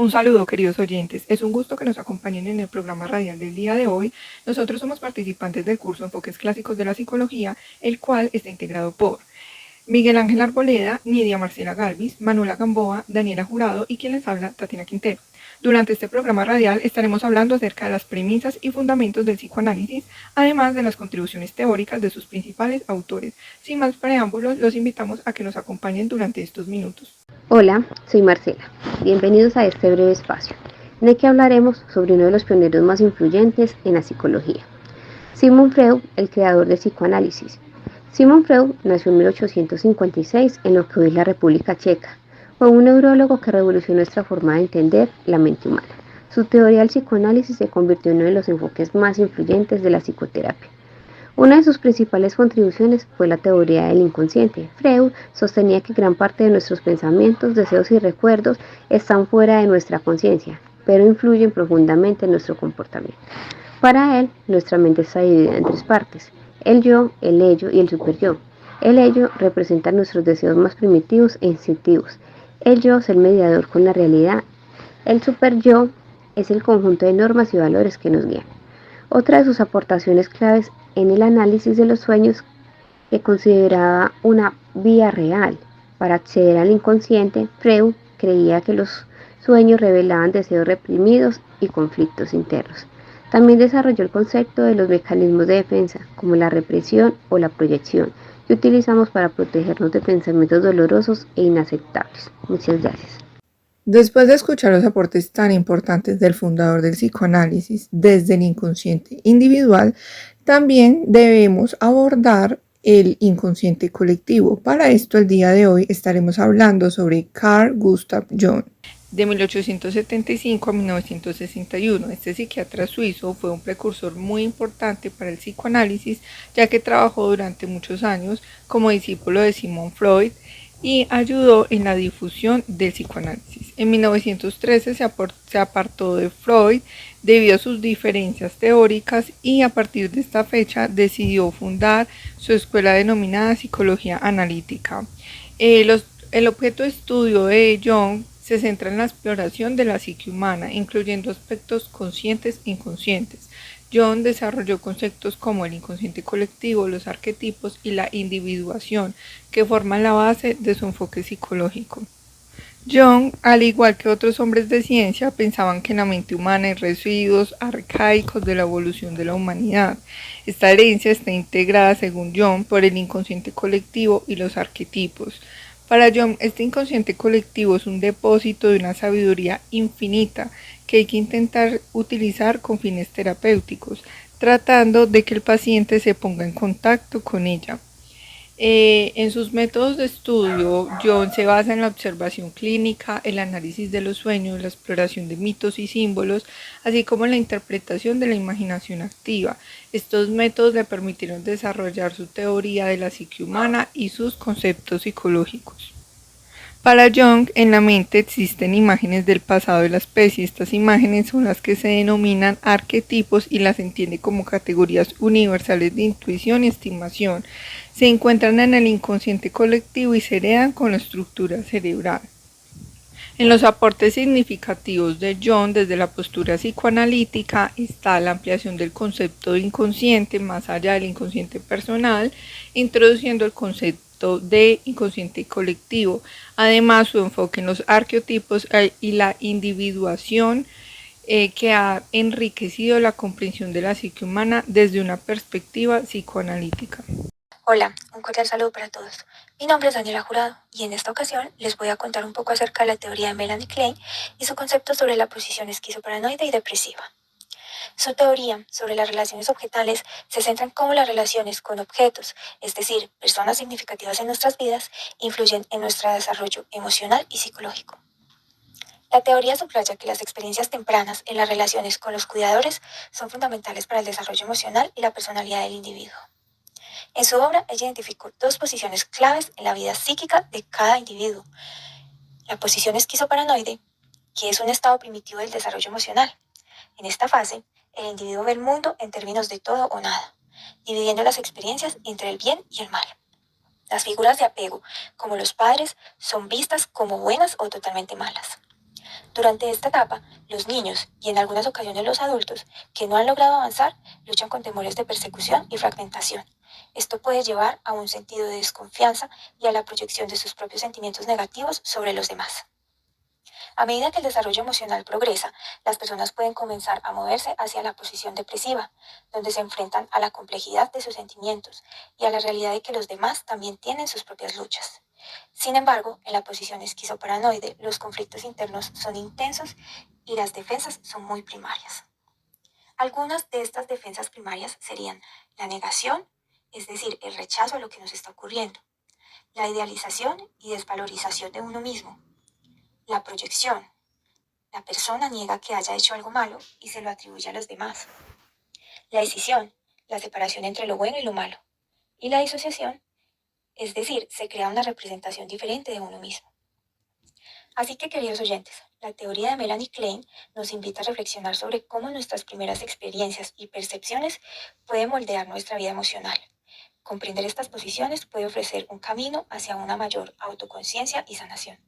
Un saludo, queridos oyentes. Es un gusto que nos acompañen en el programa radial del día de hoy. Nosotros somos participantes del curso Enfoques Clásicos de la Psicología, el cual está integrado por Miguel Ángel Arboleda, Nidia Marcela Galvis, Manuela Gamboa, Daniela Jurado y quien les habla, Tatiana Quintero. Durante este programa radial estaremos hablando acerca de las premisas y fundamentos del psicoanálisis, además de las contribuciones teóricas de sus principales autores. Sin más preámbulos, los invitamos a que nos acompañen durante estos minutos. Hola, soy Marcela. Bienvenidos a este breve espacio, en el que hablaremos sobre uno de los pioneros más influyentes en la psicología, Sigmund Freud, el creador del psicoanálisis. Sigmund Freud nació en 1856 en lo que hoy es la República Checa. Fue un neurólogo que revolucionó nuestra forma de entender la mente humana. Su teoría del psicoanálisis se convirtió en uno de los enfoques más influyentes de la psicoterapia. Una de sus principales contribuciones fue la teoría del inconsciente. Freud sostenía que gran parte de nuestros pensamientos, deseos y recuerdos están fuera de nuestra conciencia, pero influyen profundamente en nuestro comportamiento. Para él, nuestra mente está dividida en tres partes: el yo, el ello y el superyo. El ello representa nuestros deseos más primitivos e instintivos. El yo es el mediador con la realidad. El superyo es el conjunto de normas y valores que nos guían. Otra de sus aportaciones claves en el análisis de los sueños, que consideraba una vía real para acceder al inconsciente. Freud creía que los sueños revelaban deseos reprimidos y conflictos internos. También desarrolló el concepto de los mecanismos de defensa, como la represión o la proyección, que utilizamos para protegernos de pensamientos dolorosos e inaceptables. Muchas gracias. Después de escuchar los aportes tan importantes del fundador del psicoanálisis desde el inconsciente individual, también debemos abordar el inconsciente colectivo. Para esto, el día de hoy estaremos hablando sobre Carl Gustav Jung. De 1875 a 1961, este psiquiatra suizo fue un precursor muy importante para el psicoanálisis, ya que trabajó durante muchos años como discípulo de Sigmund Freud y ayudó en la difusión del psicoanálisis. En 1913 se apartó de Freud debido a sus diferencias teóricas y a partir de esta fecha decidió fundar su escuela denominada Psicología Analítica. El objeto de estudio de Jung se centra en la exploración de la psique humana, incluyendo aspectos conscientes e inconscientes. Jung desarrolló conceptos como el inconsciente colectivo, los arquetipos y la individuación, que forman la base de su enfoque psicológico. Jung, al igual que otros hombres de ciencia, pensaban que en la mente humana hay residuos arcaicos de la evolución de la humanidad. Esta herencia está integrada, según Jung, por el inconsciente colectivo y los arquetipos. Para Jung, este inconsciente colectivo es un depósito de una sabiduría infinita que hay que intentar utilizar con fines terapéuticos, tratando de que el paciente se ponga en contacto con ella. En sus métodos de estudio, Jung se basa en la observación clínica, el análisis de los sueños, la exploración de mitos y símbolos, así como en la interpretación de la imaginación activa. Estos métodos le permitieron desarrollar su teoría de la psique humana y sus conceptos psicológicos. Para Jung, en la mente existen imágenes del pasado de la especie. Estas imágenes son las que se denominan arquetipos y las entiende como categorías universales de intuición y estimación. Se encuentran en el inconsciente colectivo y se heredan con la estructura cerebral. En los aportes significativos de Jung desde la postura psicoanalítica está la ampliación del concepto de inconsciente más allá del inconsciente personal, introduciendo el concepto de inconsciente colectivo. Además, su enfoque en los arquetipos y la individuación que ha enriquecido la comprensión de la psique humana desde una perspectiva psicoanalítica. Hola, un cordial saludo para todos. Mi nombre es Daniela Jurado y en esta ocasión les voy a contar un poco acerca de la teoría de Melanie Klein y su concepto sobre la posición esquizoparanoide y depresiva. Su teoría sobre las relaciones objetales se centra en cómo las relaciones con objetos, es decir, personas significativas en nuestras vidas, influyen en nuestro desarrollo emocional y psicológico. La teoría subraya que las experiencias tempranas en las relaciones con los cuidadores son fundamentales para el desarrollo emocional y la personalidad del individuo. En su obra, ella identificó dos posiciones claves en la vida psíquica de cada individuo. La posición esquizoparanoide, que es un estado primitivo del desarrollo emocional. En esta fase, el individuo ve el mundo en términos de todo o nada, dividiendo las experiencias entre el bien y el mal. Las figuras de apego, como los padres, son vistas como buenas o totalmente malas. Durante esta etapa, los niños y en algunas ocasiones los adultos que no han logrado avanzar luchan con temores de persecución y fragmentación. Esto puede llevar a un sentido de desconfianza y a la proyección de sus propios sentimientos negativos sobre los demás. A medida que el desarrollo emocional progresa, las personas pueden comenzar a moverse hacia la posición depresiva, donde se enfrentan a la complejidad de sus sentimientos y a la realidad de que los demás también tienen sus propias luchas. Sin embargo, en la posición esquizoparanoide, los conflictos internos son intensos y las defensas son muy primarias. Algunas de estas defensas primarias serían la negación, es decir, el rechazo a lo que nos está ocurriendo, la idealización y desvalorización de uno mismo, la proyección. La persona niega que haya hecho algo malo y se lo atribuye a los demás. La escisión, la separación entre lo bueno y lo malo. Y la disociación, es decir, se crea una representación diferente de uno mismo. Así que, queridos oyentes, la teoría de Melanie Klein nos invita a reflexionar sobre cómo nuestras primeras experiencias y percepciones pueden moldear nuestra vida emocional. Comprender estas posiciones puede ofrecer un camino hacia una mayor autoconciencia y sanación.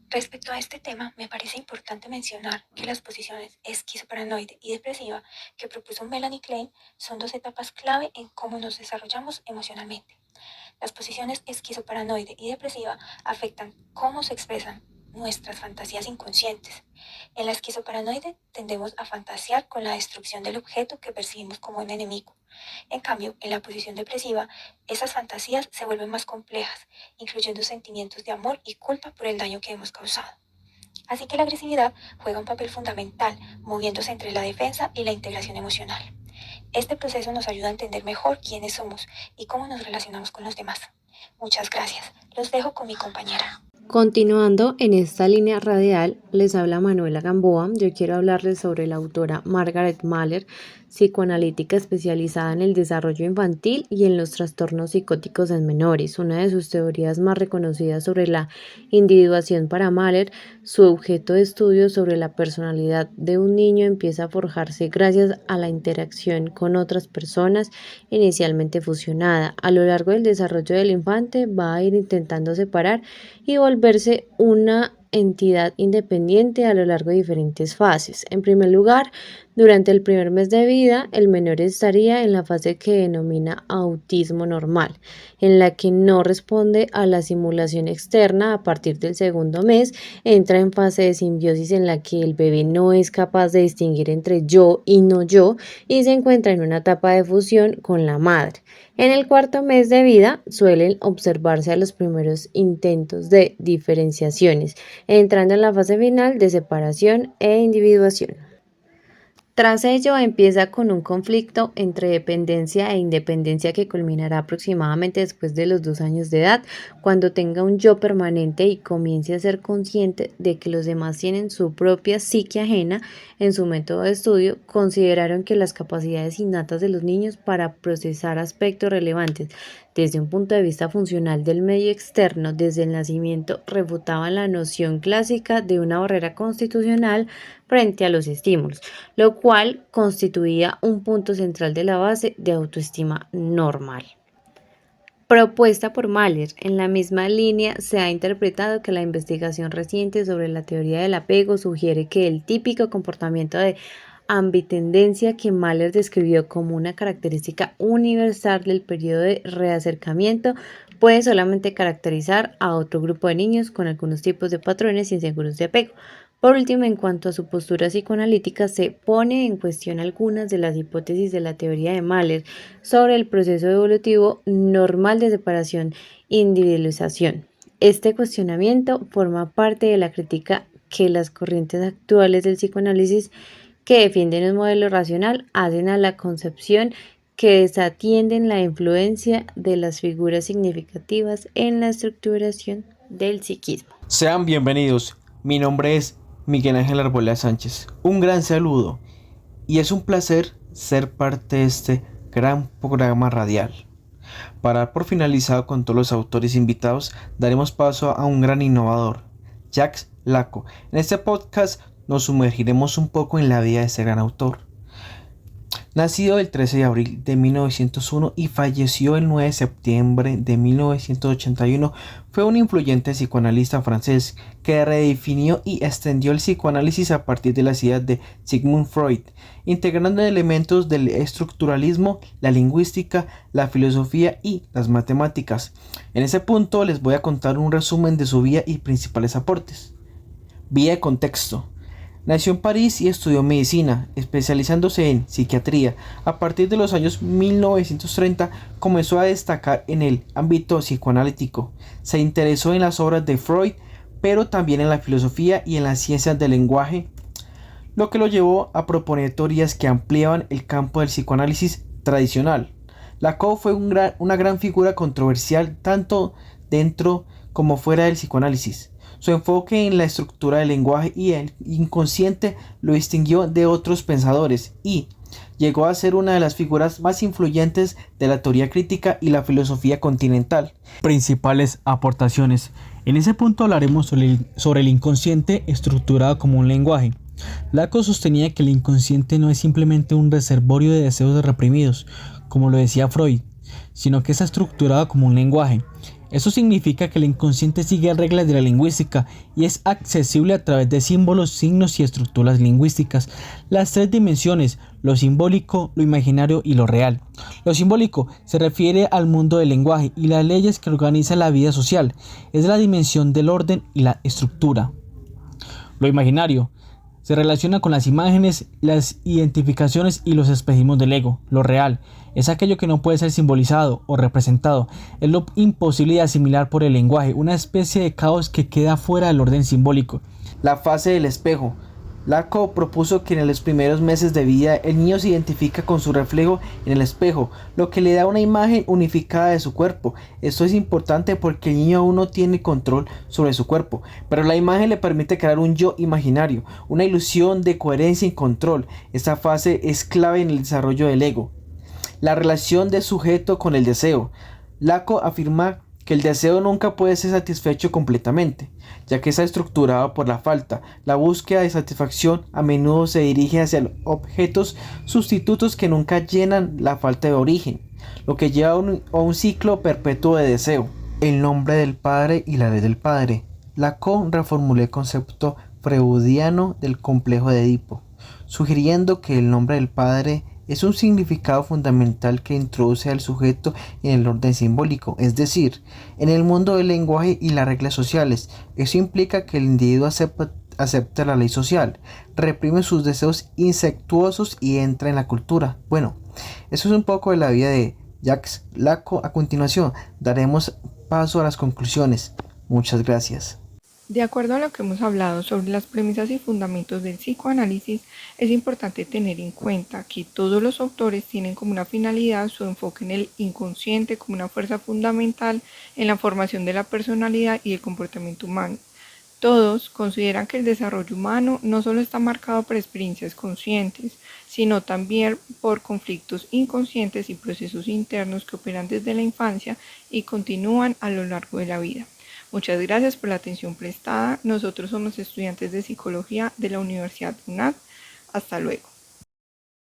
Respecto a este tema, me parece importante mencionar que las posiciones esquizoparanoide y depresiva que propuso Melanie Klein son dos etapas clave en cómo nos desarrollamos emocionalmente. Las posiciones esquizoparanoide y depresiva afectan cómo se expresan nuestras fantasías inconscientes. En la esquizoparanoide tendemos a fantasear con la destrucción del objeto que percibimos como un enemigo. En cambio, en la posición depresiva, esas fantasías se vuelven más complejas, incluyendo sentimientos de amor y culpa por el daño que hemos causado. Así que la agresividad juega un papel fundamental, moviéndose entre la defensa y la integración emocional. Este proceso nos ayuda a entender mejor quiénes somos y cómo nos relacionamos con los demás. Muchas gracias. Los dejo con mi compañera. Continuando en esta línea radial, les habla Manuela Gamboa. Yo quiero hablarles sobre la autora Margaret Mahler, psicoanalítica especializada en el desarrollo infantil y en los trastornos psicóticos en menores. Una de sus teorías más reconocidas sobre la individuación para Mahler, su objeto de estudio sobre la personalidad de un niño empieza a forjarse gracias a la interacción con otras personas inicialmente fusionada. A lo largo del desarrollo del infante va a ir intentando separar y volverse una entidad independiente a lo largo de diferentes fases. En primer lugar, durante el primer mes de vida, el menor estaría en la fase que denomina autismo normal, en la que no responde a la estimulación externa. A partir del segundo mes, entra en fase de simbiosis en la que el bebé no es capaz de distinguir entre yo y no yo y se encuentra en una etapa de fusión con la madre. En el cuarto mes de vida suelen observarse a los primeros intentos de diferenciaciones, entrando en la fase final de separación e individuación. Tras ello empieza con un conflicto entre dependencia e independencia que culminará aproximadamente después de los 2 años de edad, cuando tenga un yo permanente y comience a ser consciente de que los demás tienen su propia psique ajena. En su método de estudio consideraron que las capacidades innatas de los niños para procesar aspectos relevantes desde un punto de vista funcional del medio externo desde el nacimiento refutaban la noción clásica de una barrera constitucional frente a los estímulos, lo cual constituía un punto central de la base de autoestima normal. Propuesta por Mahler. En la misma línea se ha interpretado que la investigación reciente sobre la teoría del apego sugiere que el típico comportamiento de ambitendencia que Mahler describió como una característica universal del periodo de reacercamiento puede solamente caracterizar a otro grupo de niños con algunos tipos de patrones inseguros de apego. Por último, en cuanto a su postura psicoanalítica, se pone en cuestión algunas de las hipótesis de la teoría de Mahler sobre el proceso evolutivo normal de separación-individualización. Este cuestionamiento forma parte de la crítica que las corrientes actuales del psicoanálisis que defienden un modelo racional hacen a la concepción que desatienden la influencia de las figuras significativas en la estructuración del psiquismo. Sean bienvenidos, mi nombre es Miguel Ángel Arboleda Sánchez. Un gran saludo y es un placer ser parte de este gran programa radial. Para dar por finalizado con todos los autores invitados, daremos paso a un gran innovador, Jacques Lacan. En este podcast nos sumergiremos un poco en la vida de este gran autor. Nacido el 13 de abril de 1901 y falleció el 9 de septiembre de 1981, fue un influyente psicoanalista francés que redefinió y extendió el psicoanálisis a partir de las ideas de Sigmund Freud, integrando elementos del estructuralismo, la lingüística, la filosofía y las matemáticas. En ese punto les voy a contar un resumen de su vida y principales aportes. Vida de contexto. Nació en París y estudió medicina, especializándose en psiquiatría. A partir de los años 1930 comenzó a destacar en el ámbito psicoanalítico. Se interesó en las obras de Freud, pero también en la filosofía y en las ciencias del lenguaje, lo que lo llevó a proponer teorías que ampliaban el campo del psicoanálisis tradicional. Lacan fue una gran figura controversial tanto dentro como fuera del psicoanálisis. Su enfoque en la estructura del lenguaje y el inconsciente lo distinguió de otros pensadores y llegó a ser una de las figuras más influyentes de la teoría crítica y la filosofía continental. Principales aportaciones. En ese punto hablaremos sobre el inconsciente estructurado como un lenguaje. Lacan sostenía que el inconsciente no es simplemente un reservorio de deseos reprimidos, como lo decía Freud, sino que está estructurado como un lenguaje. Eso significa que el inconsciente sigue reglas de la lingüística y es accesible a través de símbolos, signos y estructuras lingüísticas. Las tres dimensiones, lo simbólico, lo imaginario y lo real. Lo simbólico se refiere al mundo del lenguaje y las leyes que organizan la vida social. Es la dimensión del orden y la estructura. Lo imaginario se relaciona con las imágenes, las identificaciones y los espejismos del ego. Lo real es aquello que no puede ser simbolizado o representado. Es lo imposible de asimilar por el lenguaje, una especie de caos que queda fuera del orden simbólico. La fase del espejo. Lacan propuso que en los primeros meses de vida el niño se identifica con su reflejo en el espejo, lo que le da una imagen unificada de su cuerpo. Esto es importante porque el niño aún no tiene control sobre su cuerpo, pero la imagen le permite crear un yo imaginario, una ilusión de coherencia y control. Esta fase es clave en el desarrollo del ego. La relación del sujeto con el deseo. Lacan afirma que el deseo nunca puede ser satisfecho completamente, ya que está estructurado por la falta. La búsqueda de satisfacción a menudo se dirige hacia objetos sustitutos que nunca llenan la falta de origen, lo que lleva a un ciclo perpetuo de deseo. El nombre del padre y la ley del padre. Lacan reformuló el concepto freudiano del complejo de Edipo, sugiriendo que el nombre del padre es un significado fundamental que introduce al sujeto en el orden simbólico, es decir, en el mundo del lenguaje y las reglas sociales. Eso implica que el individuo acepta la ley social, reprime sus deseos insectuosos y entra en la cultura. Bueno, eso es un poco de la vida de Jacques Lacan. A continuación, daremos paso a las conclusiones. Muchas gracias. De acuerdo a lo que hemos hablado sobre las premisas y fundamentos del psicoanálisis, es importante tener en cuenta que todos los autores tienen como una finalidad su enfoque en el inconsciente como una fuerza fundamental en la formación de la personalidad y el comportamiento humano. Todos consideran que el desarrollo humano no solo está marcado por experiencias conscientes, sino también por conflictos inconscientes y procesos internos que operan desde la infancia y continúan a lo largo de la vida. Muchas gracias por la atención prestada. Nosotros somos estudiantes de psicología de la Universidad UNAD. Hasta luego.